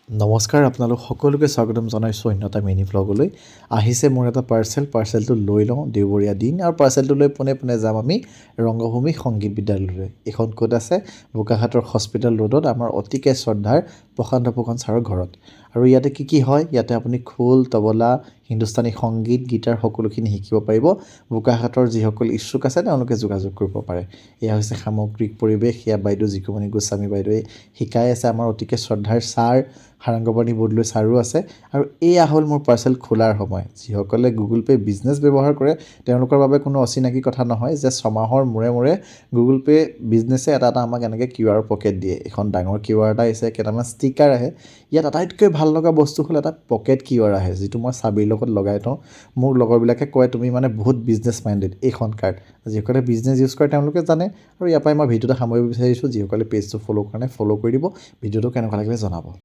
নমস্কাৰ আপোনালোক সকলোকে স্বাগতম জনাইছোঁ অন্য এটা মিনি ভ্লগলৈ আহিছে মোৰ এটা পাৰ্চেলটো লৈ লওঁ দেওবৰীয়া দিন আৰু পাৰ্চেলটো লৈ পোনে পোনে যাম আমি ৰংগভূমি সংগীত বিদ্যালয়লৈ এইখন ক'ত আছে বোকাখাটৰ হস্পিটেল ৰোডত আমাৰ অতিকে শ্ৰদ্ধাৰ প্ৰশান্ত ফুকন ছাৰৰ ঘৰত আৰু ইয়াতে কি হয় ইয়াতে আপুনি খোল তবলা হিন্দুস্তানী সংগীত গীটাৰ সকলোখিনি শিকিব পাৰিব বোকাখাটৰ যিসকল ইচ্ছুক আছে তেওঁলোকে যোগাযোগ কৰিব পাৰে এয়া হৈছে সামগ্ৰিক পৰিৱেশ সেয়া বাইদেউ জিকুমণি গোস্বামী বাইদেৱে শিকাই আছে আমাৰ অতিকে শ্ৰদ্ধাৰ ছাৰ সাৰংগবাণী বদলৈ ছাৰো আছে আৰু এয়া হ'ল মোৰ পাৰ্চেল খোলাৰ সময় যিসকলে গুগল পে' বিজনেছ ব্যৱহাৰ কৰে তেওঁলোকৰ বাবে কোনো অচিনাকি কথা নহয় যে ছমাহৰ মূৰে গুগল পে' বিজনেছে এটা আমাক এনেকৈ QR পকেট দিয়ে এখন ডাঙৰ QR এটা আহিছে কেইটামান ষ্টিকাৰ আহে ইয়াত আটাইতকৈ ভাল লগা বস্তু হ'ল এটা পকেট QR আহে যিটো মই চাবিৰ লগত লগাই থওঁ মোৰ লগৰবিলাকে কয় তুমি মানে বহুত বিজনেছ মাইণ্ডেড এইখন কাৰ্ড যিসকলে বিজনেছ ইউজ কৰে তেওঁলোকে জানে আৰু ইয়াৰ পৰাই মই ভিডিঅ'টো সামৰিব বিচাৰিছোঁ যিসকলে পেজটো ফ'ল' কৰা নাই ফ'ল' কৰি দিব ভিডিঅ'টো কেনেকুৱা লাগিলে জনাব